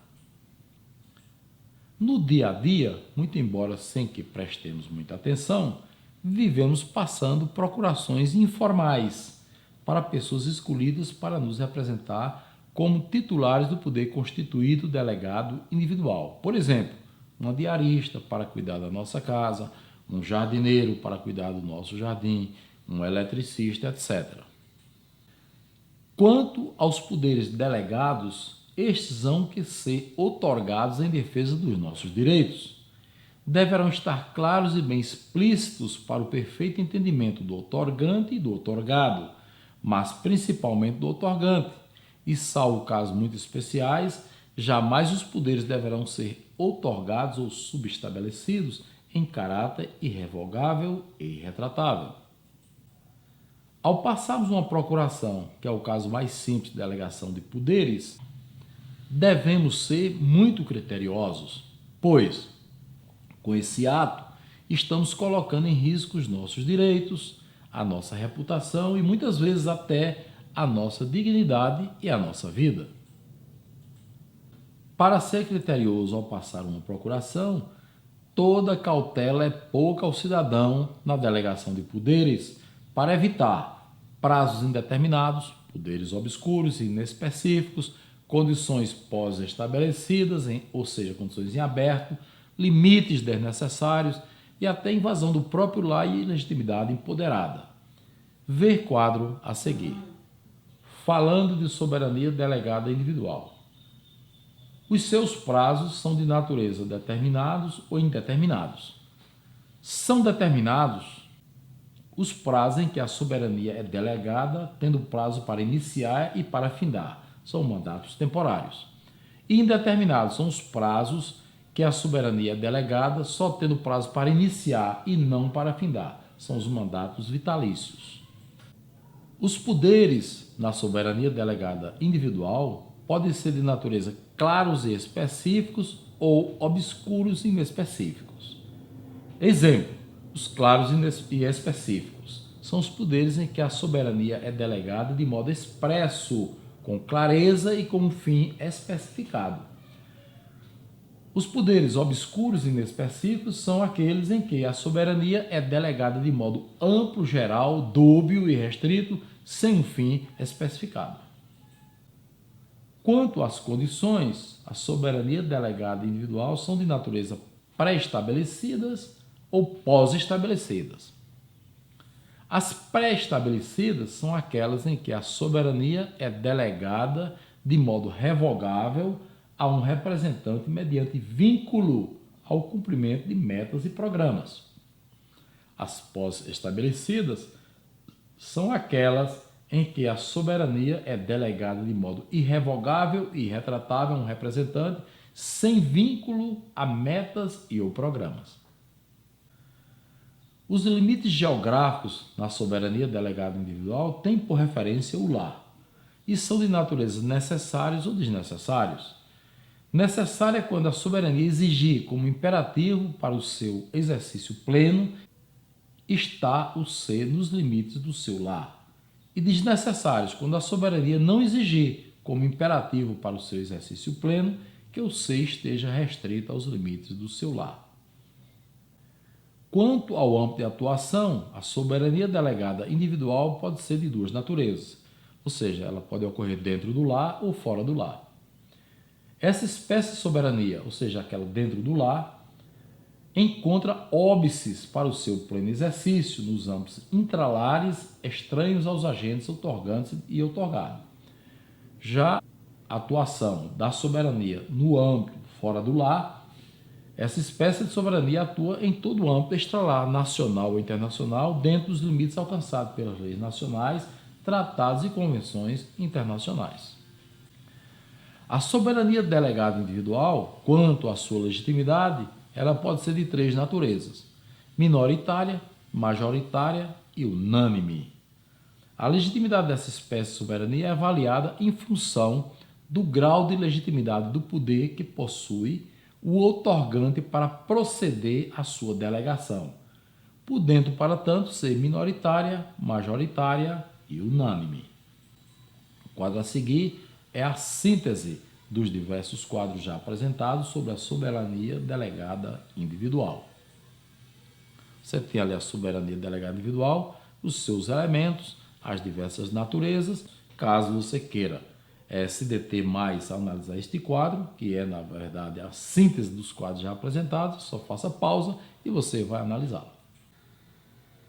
No dia a dia, muito embora sem que prestemos muita atenção, vivemos passando procurações informais para pessoas escolhidas para nos representar como titulares do poder constituído delegado individual. Por exemplo, uma diarista para cuidar da nossa casa, um jardineiro para cuidar do nosso jardim, um eletricista, etc. Quanto aos poderes delegados, estes hão que ser outorgados em defesa dos nossos direitos. deverão estar claros e bem explícitos para o perfeito entendimento do outorgante e do outorgado, mas principalmente do outorgante, e salvo casos muito especiais, jamais os poderes deverão ser outorgados ou subestabelecidos em caráter irrevogável e irretratável. Ao passarmos uma procuração, que é o caso mais simples de delegação de poderes, devemos ser muito criteriosos, pois, com esse ato, estamos colocando em risco os nossos direitos, a nossa reputação e muitas vezes até a nossa dignidade e a nossa vida. Para ser criterioso ao passar uma procuração, toda cautela é pouca ao cidadão na delegação de poderes para evitar prazos indeterminados, poderes obscuros e inespecíficos, condições pós-estabelecidas, ou seja, condições em aberto, limites desnecessários e até invasão do próprio lar e legitimidade empoderada. Ver quadro a seguir. Falando de soberania delegada individual. Os seus prazos são de natureza determinados ou indeterminados. São determinados os prazos em que a soberania é delegada, tendo prazo para iniciar e para findar. São mandatos temporários. E indeterminados são os prazos que a soberania é delegada, só tendo prazo para iniciar e não para findar. São os mandatos vitalícios. Os poderes na soberania delegada individual podem ser de natureza claros e específicos ou obscuros e inespecíficos. Exemplo, os claros e específicos são os poderes em que a soberania é delegada de modo expresso, com clareza e com um fim especificado. Os poderes obscuros e inespecíficos são aqueles em que a soberania é delegada de modo amplo, geral, dúbio e restrito, sem um fim especificado. Quanto às condições, a soberania delegada individual são de natureza pré-estabelecidas ou pós-estabelecidas. As pré-estabelecidas são aquelas em que a soberania é delegada de modo revogável a um representante mediante vínculo ao cumprimento de metas e programas. As pós-estabelecidas são aquelas em que a soberania é delegada de modo irrevogável e irretratável a um representante sem vínculo a metas e ou programas. Os limites geográficos na soberania delegada individual têm por referência o lar e são de natureza necessários ou desnecessários. Necessária é quando a soberania exigir como imperativo para o seu exercício pleno está o ser nos limites do seu lar. E desnecessários quando a soberania não exigir como imperativo para o seu exercício pleno que o ser esteja restrito aos limites do seu lar. Quanto ao âmbito de atuação, a soberania delegada individual pode ser de duas naturezas, ou seja, ela pode ocorrer dentro do lar ou fora do lar. Essa espécie de soberania, ou seja, aquela dentro do lar, encontra óbices para o seu pleno exercício nos âmbitos intralares estranhos aos agentes outorgantes e outorgado. Já a atuação da soberania no âmbito fora do lar, essa espécie de soberania atua em todo o âmbito extralar, nacional ou internacional, dentro dos limites alcançados pelas leis nacionais, tratados e convenções internacionais. A soberania delegada individual, quanto à sua legitimidade, ela pode ser de três naturezas: minoritária, majoritária e unânime. A legitimidade dessa espécie de soberania é avaliada em função do grau de legitimidade do poder que possui o outorgante para proceder à sua delegação, podendo, para tanto, ser minoritária, majoritária e unânime. O quadro a seguir é a síntese dos diversos quadros já apresentados sobre a soberania delegada individual. Você tem ali a soberania delegada individual, os seus elementos, as diversas naturezas. Caso você queira se deter mais a analisar este quadro, que é, na verdade, a síntese dos quadros já apresentados, só faça pausa e você vai analisá-lo.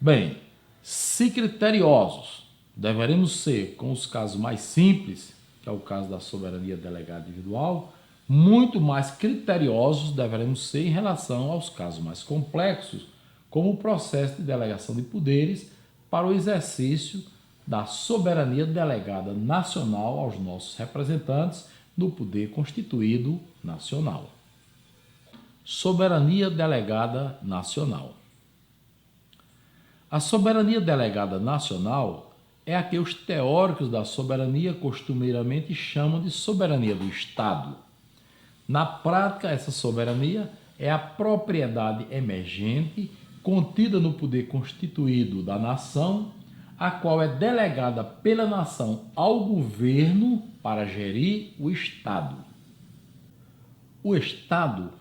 Bem, se criteriosos deveremos ser com os casos mais simples, que é o caso da soberania delegada individual, Muito mais criteriosos deveremos ser em relação aos casos mais complexos, como o processo de delegação de poderes para o exercício da soberania delegada nacional aos nossos representantes no poder constituído nacional. Soberania delegada nacional. A soberania delegada nacional é a que os teóricos da soberania costumeiramente chamam de soberania do Estado. Na prática, essa soberania é a propriedade emergente contida no poder constituído da nação, a qual é delegada pela nação ao governo para gerir o Estado. O Estado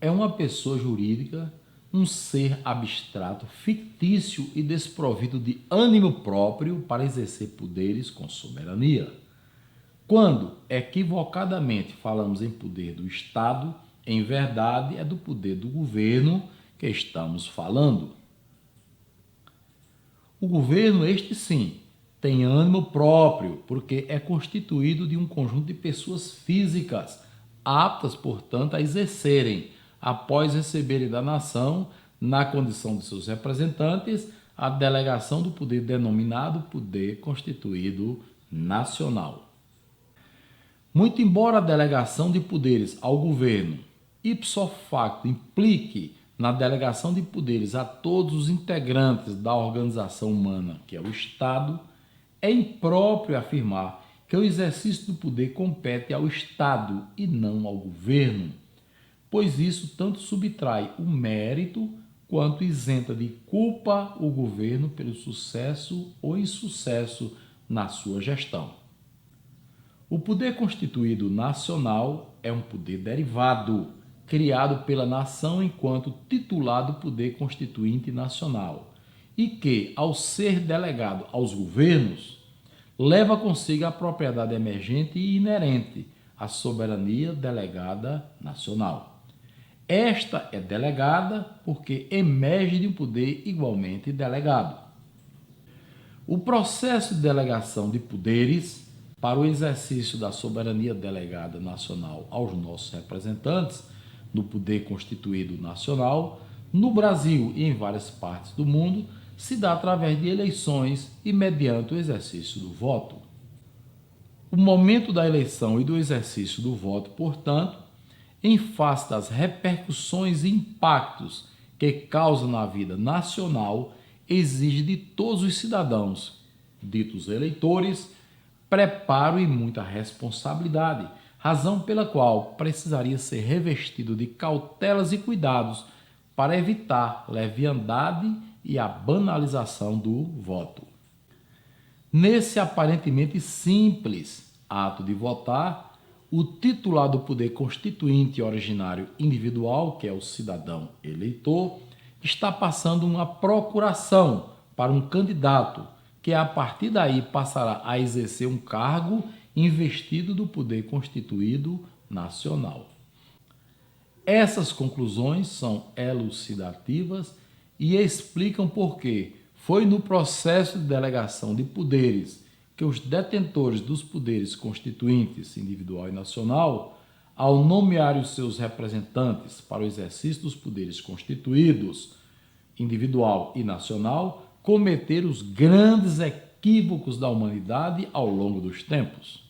é uma pessoa jurídica, um ser abstrato, fictício e desprovido de ânimo próprio para exercer poderes com soberania. Quando equivocadamente falamos em poder do Estado, em verdade é do poder do governo que estamos falando. O governo, este sim, tem ânimo próprio, porque é constituído de um conjunto de pessoas físicas, aptas, portanto, a exercerem, após receberem da nação, na condição de seus representantes, a delegação do poder denominado poder constituído nacional. Muito embora a delegação de poderes ao governo, ipso facto, implique na delegação de poderes a todos os integrantes da organização humana, que é o Estado, é impróprio afirmar que o exercício do poder compete ao Estado e não ao governo, pois isso tanto subtrai o mérito quanto isenta de culpa o governo pelo sucesso ou insucesso na sua gestão. O poder constituído nacional é um poder derivado, criado pela nação enquanto titular do poder constituinte nacional, e que, ao ser delegado aos governos, leva consigo a propriedade emergente e inerente à soberania delegada nacional. Esta é delegada porque emerge de um poder igualmente delegado. O processo de delegação de poderes para o exercício da soberania delegada nacional aos nossos representantes no poder constituído nacional, no Brasil e em várias partes do mundo, se dá através de eleições e mediante o exercício do voto. O momento da eleição e do exercício do voto, portanto, em face das repercussões e impactos que causa na vida nacional, exige de todos os cidadãos, ditos eleitores, preparo e muita responsabilidade, razão pela qual precisaria ser revestido de cautelas e cuidados para evitar leviandade e a banalização do voto. Nesse aparentemente simples ato de votar, o titular do poder constituinte originário individual, que é o cidadão eleitor, está passando uma procuração para um candidato que a partir daí passará a exercer um cargo investido do poder constituído nacional. Essas conclusões são elucidativas e explicam por que foi no processo de delegação de poderes que os detentores dos poderes constituintes, individual e nacional, ao nomear os seus representantes para o exercício dos poderes constituídos, individual e nacional, cometeram os grandes equívocos da humanidade ao longo dos tempos.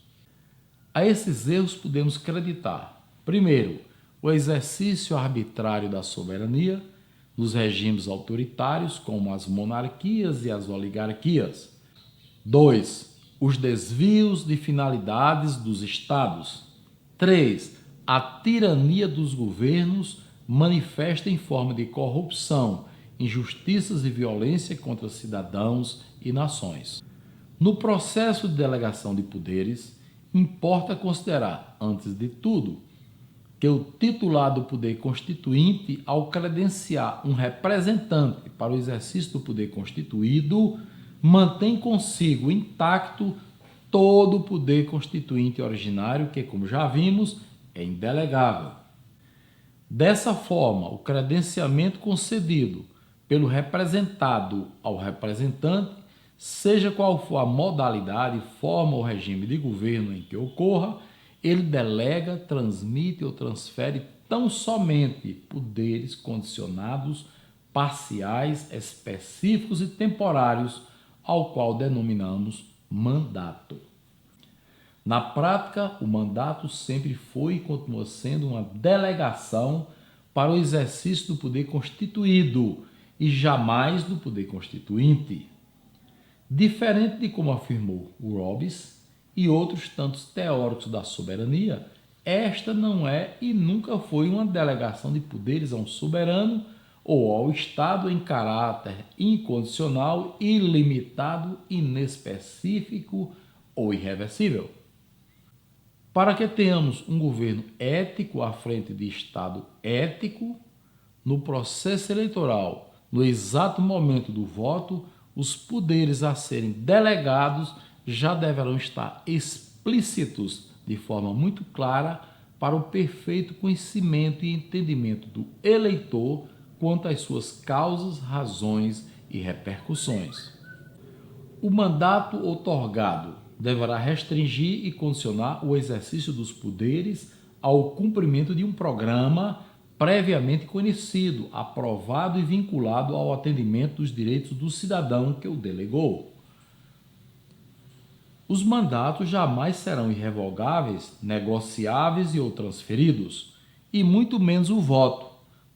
A esses erros podemos acreditar, primeiro, o exercício arbitrário da soberania nos regimes autoritários, como as monarquias e as oligarquias. 2. Os desvios de finalidades dos estados. 3. A tirania dos governos manifesta em forma de corrupção, injustiças e violência contra cidadãos e nações. No processo de delegação de poderes, importa considerar, antes de tudo, que o titular do poder constituinte, ao credenciar um representante para o exercício do poder constituído, mantém consigo intacto todo o poder constituinte originário, que, como já vimos, é indelegável. Dessa forma, o credenciamento concedido pelo representado ao representante, seja qual for a modalidade, forma ou regime de governo em que ocorra, ele delega, transmite ou transfere tão somente poderes condicionados, parciais, específicos e temporários, ao qual denominamos mandato. Na prática, o mandato sempre foi e continua sendo uma delegação para o exercício do poder constituído e jamais do poder constituinte. Diferente de como afirmou o Hobbes e outros tantos teóricos da soberania, esta não é e nunca foi uma delegação de poderes a um soberano ou ao Estado em caráter incondicional, ilimitado, inespecífico ou irreversível. Para que tenhamos um governo ético à frente de Estado ético, no processo eleitoral, no exato momento do voto, os poderes a serem delegados já deverão estar explícitos de forma muito clara para o perfeito conhecimento e entendimento do eleitor quanto às suas causas, razões e repercussões. O mandato outorgado deverá restringir e condicionar o exercício dos poderes ao cumprimento de um programa previamente conhecido, aprovado e vinculado ao atendimento dos direitos do cidadão que o delegou. Os mandatos jamais serão irrevogáveis, negociáveis e ou transferidos, e muito menos o voto,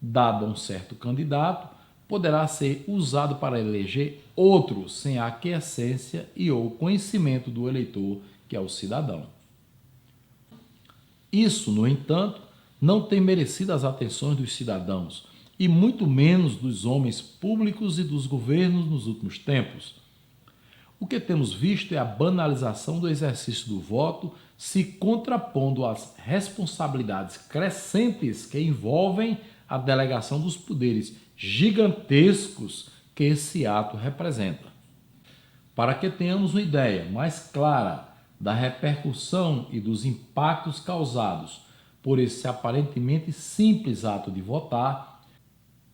dado a um certo candidato, poderá ser usado para eleger outro sem a aquiescência e ou conhecimento do eleitor, que é o cidadão. Isso, no entanto, não tem merecido as atenções dos cidadãos, e muito menos dos homens públicos e dos governos nos últimos tempos. O que temos visto é a banalização do exercício do voto, se contrapondo às responsabilidades crescentes que envolvem a delegação dos poderes gigantescos que esse ato representa. Para que tenhamos uma ideia mais clara da repercussão e dos impactos causados por esse aparentemente simples ato de votar,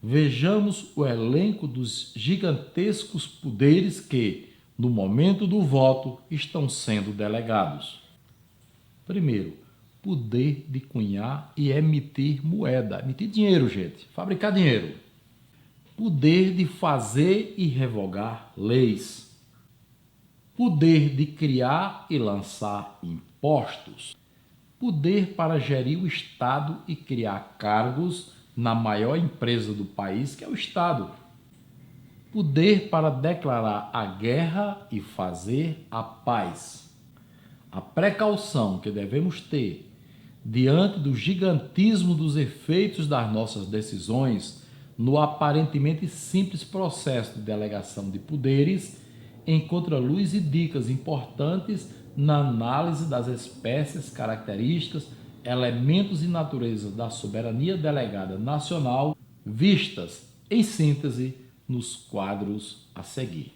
vejamos o elenco dos gigantescos poderes que, no momento do voto, estão sendo delegados. Primeiro, poder de cunhar e emitir moeda. Emitir dinheiro, gente. Fabricar dinheiro. Poder de fazer e revogar leis. Poder de criar e lançar impostos. Poder para gerir o Estado e criar cargos na maior empresa do país, que é o Estado. Poder para declarar a guerra e fazer a paz. A precaução que devemos ter diante do gigantismo dos efeitos das nossas decisões no aparentemente simples processo de delegação de poderes encontra luz e dicas importantes na análise das espécies, características, elementos e natureza da soberania delegada nacional, vistas, em síntese, nos quadros a seguir.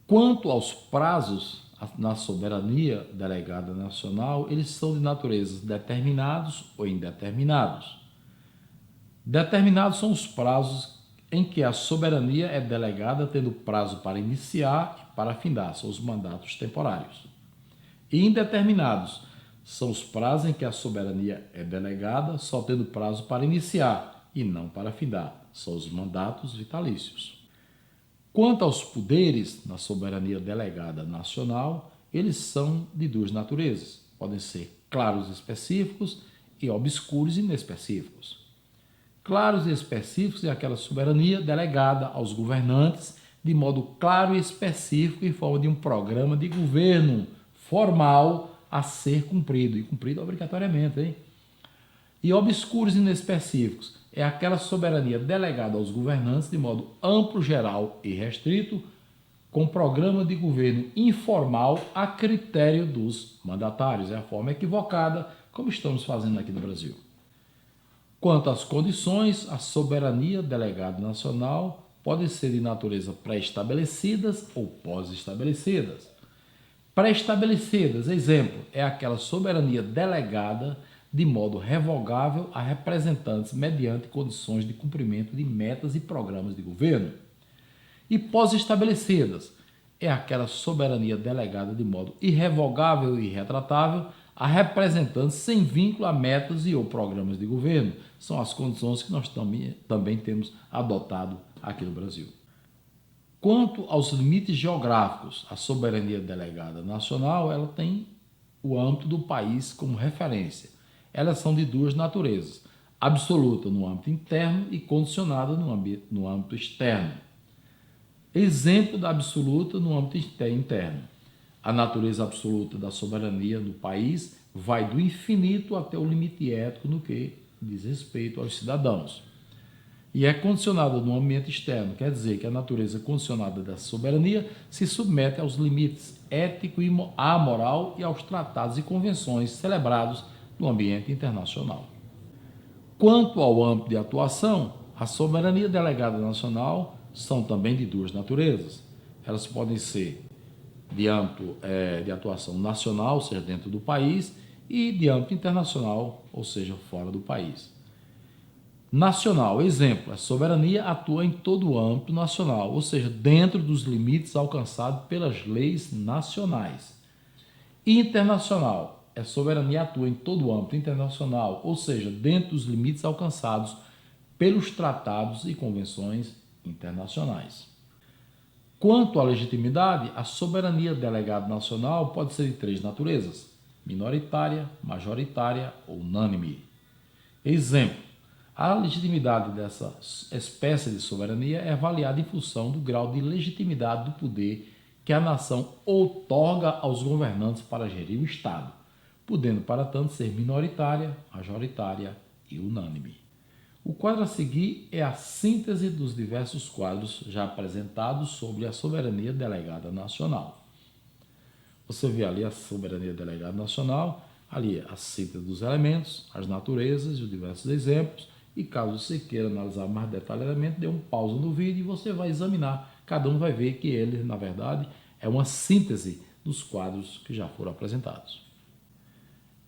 Quanto aos prazos na soberania delegada nacional, eles são de natureza determinados ou indeterminados. Determinados são os prazos em que a soberania é delegada, tendo prazo para iniciar e para findar, são os mandatos temporários. E indeterminados são os prazos em que a soberania é delegada, só tendo prazo para iniciar e não para findar, são os mandatos vitalícios. Quanto aos poderes na soberania delegada nacional, eles são de duas naturezas. Podem ser claros e específicos e obscuros e inespecíficos. Claros e específicos é aquela soberania delegada aos governantes de modo claro e específico em forma de um programa de governo formal a ser cumprido, e cumprido obrigatoriamente, hein? E obscuros e inespecíficos é aquela soberania delegada aos governantes de modo amplo, geral e restrito, com programa de governo informal a critério dos mandatários. É a forma equivocada, como estamos fazendo aqui no Brasil. Quanto às condições, a soberania delegada nacional pode ser de natureza pré-estabelecidas ou pós-estabelecidas. Pré-estabelecidas, exemplo, é aquela soberania delegada de modo revogável a representantes mediante condições de cumprimento de metas e programas de governo. E pós-estabelecidas é aquela soberania delegada de modo irrevogável e irretratável a representantes sem vínculo a metas e ou programas de governo. São as condições que nós também temos adotado aqui no Brasil. Quanto aos limites geográficos, a soberania delegada nacional ela tem o âmbito do país como referência. Elas são de duas naturezas, absoluta no âmbito interno e condicionada no âmbito externo. Exemplo da absoluta no âmbito interno. A natureza absoluta da soberania do país vai do infinito até o limite ético no que diz respeito aos cidadãos. E é condicionada no ambiente externo, quer dizer que a natureza condicionada dessa soberania se submete aos limites ético e amoral e aos tratados e convenções celebrados no ambiente internacional. Quanto ao âmbito de atuação, a soberania delegada nacional são também de duas naturezas. Elas podem ser de âmbito de atuação nacional, ou seja, dentro do país, e de âmbito internacional, ou seja, fora do país. Nacional, exemplo, a soberania atua em todo o âmbito nacional, ou seja, dentro dos limites alcançados pelas leis nacionais. Internacional, a soberania atua em todo o âmbito internacional, ou seja, dentro dos limites alcançados pelos tratados e convenções internacionais. Quanto à legitimidade, a soberania delegada nacional pode ser de três naturezas: minoritária, majoritária ou unânime. Exemplo, a legitimidade dessa espécie de soberania é avaliada em função do grau de legitimidade do poder que a nação outorga aos governantes para gerir o Estado, podendo, para tanto, ser minoritária, majoritária e unânime. O quadro a seguir é a síntese dos diversos quadros já apresentados sobre a soberania delegada nacional. Você vê ali a soberania delegada nacional, ali a síntese dos elementos, as naturezas e os diversos exemplos, e caso você queira analisar mais detalhadamente, dê um pausa no vídeo e você vai examinar. Cada um vai ver que ele, na verdade, é uma síntese dos quadros que já foram apresentados.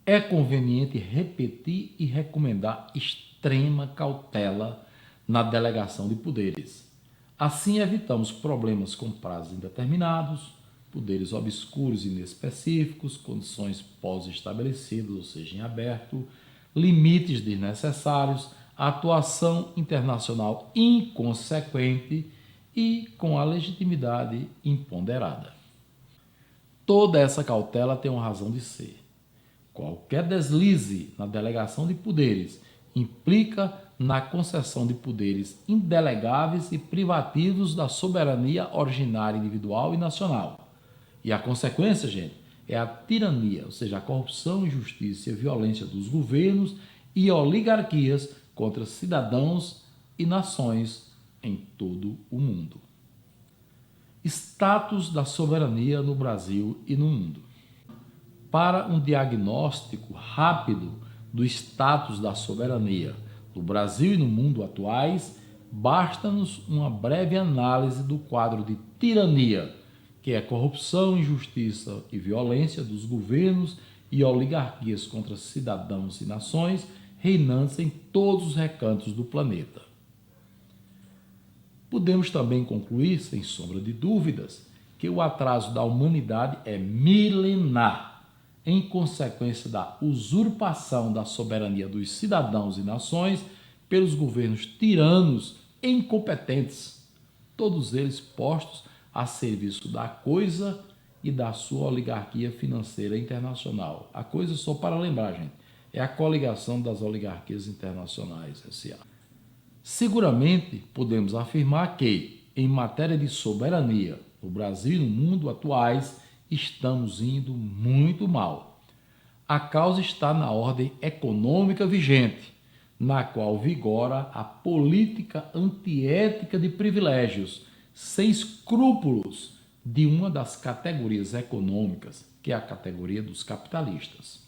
É conveniente repetir e recomendar extrema cautela na delegação de poderes. Assim evitamos problemas com prazos indeterminados, poderes obscuros e inespecíficos, condições pós-estabelecidas, ou seja, em aberto, limites desnecessários, atuação internacional inconsequente e com a legitimidade imponderada. Toda essa cautela tem uma razão de ser. Qualquer deslize na delegação de poderes implica na concessão de poderes indelegáveis e privativos da soberania originária individual e nacional. E a consequência, gente, é a tirania, ou seja, a corrupção, injustiça e violência dos governos e oligarquias contra cidadãos e nações em todo o mundo. Status da soberania no Brasil e no mundo. Para um diagnóstico rápido do status da soberania no Brasil e no mundo atuais, basta-nos uma breve análise do quadro de tirania, que é corrupção, injustiça e violência dos governos e oligarquias contra cidadãos e nações reinantes em todos os recantos do planeta. Podemos também concluir, sem sombra de dúvidas, que o atraso da humanidade é milenar, em consequência da usurpação da soberania dos cidadãos e nações pelos governos tiranos e incompetentes, todos eles postos a serviço da coisa e da sua oligarquia financeira internacional. A coisa, só para lembrar, gente, é a coligação das oligarquias internacionais, S.A. Seguramente podemos afirmar que, em matéria de soberania, no Brasil e no mundo atuais, estamos indo muito mal. A causa está na ordem econômica vigente, na qual vigora a política antiética de privilégios, sem escrúpulos, de uma das categorias econômicas, que é a categoria dos capitalistas.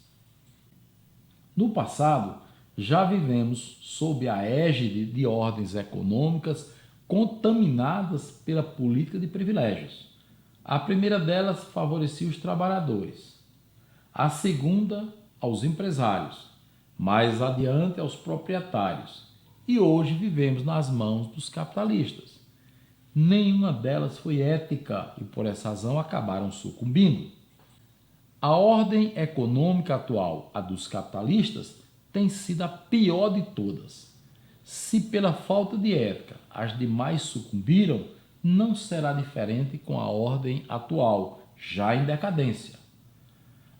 No passado, já vivemos sob a égide de ordens econômicas contaminadas pela política de privilégios. A primeira delas favorecia os trabalhadores, a segunda aos empresários, mais adiante aos proprietários, e hoje vivemos nas mãos dos capitalistas. Nenhuma delas foi ética e por essa razão acabaram sucumbindo. A ordem econômica atual, a dos capitalistas, tem sido a pior de todas. Se pela falta de ética as demais sucumbiram, não será diferente com a ordem atual, já em decadência.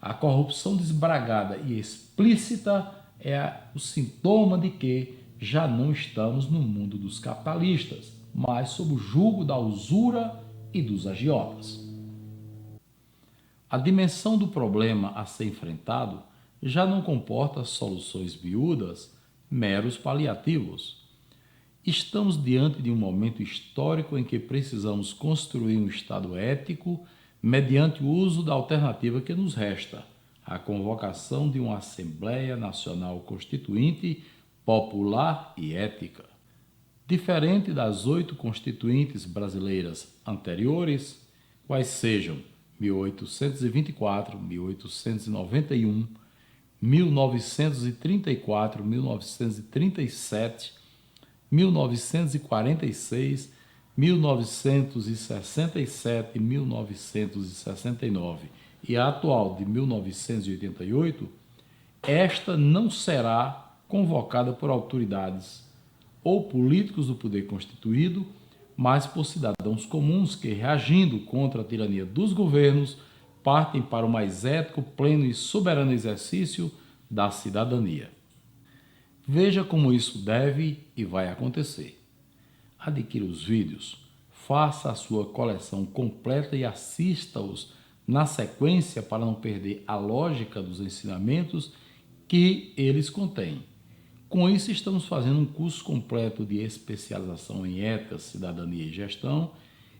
A corrupção desbragada e explícita é o sintoma de que já não estamos no mundo dos capitalistas, mas sob o jugo da usura e dos agiotas. A dimensão do problema a ser enfrentado já não comporta soluções miúdas, meros paliativos. Estamos diante de um momento histórico em que precisamos construir um Estado ético mediante o uso da alternativa que nos resta, a convocação de uma Assembleia Nacional Constituinte, popular e ética. Diferente das 8 constituintes brasileiras anteriores, quais sejam 1824, 1891, 1934, 1937, 1946, 1967 e 1969 e a atual de 1988, esta não será convocada por autoridades ou políticos do poder constituído, mas por cidadãos comuns que, reagindo contra a tirania dos governos, partem para o mais ético, pleno e soberano exercício da cidadania. Veja como isso deve e vai acontecer. Adquira os vídeos, faça a sua coleção completa e assista-os na sequência para não perder a lógica dos ensinamentos que eles contêm. Com isso, estamos fazendo um curso completo de especialização em ética, cidadania e gestão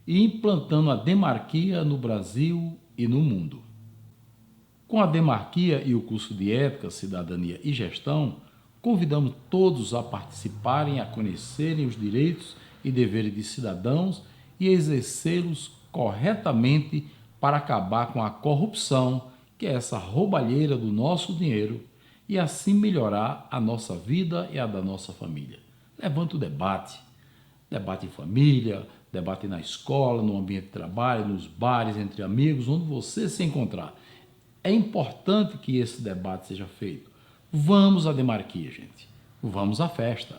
e implantando a demarquia no Brasil e no mundo. Com a demarquia e o curso de ética, cidadania e gestão, convidamos todos a participarem, a conhecerem os direitos e deveres de cidadãos e exercê-los corretamente para acabar com a corrupção, que é essa roubalheira do nosso dinheiro, e assim melhorar a nossa vida e a da nossa família. Levanta o debate. Debate em família, debate na escola, no ambiente de trabalho, nos bares, entre amigos, onde você se encontrar. É importante que esse debate seja feito. Vamos à demarquia, gente. Vamos à festa.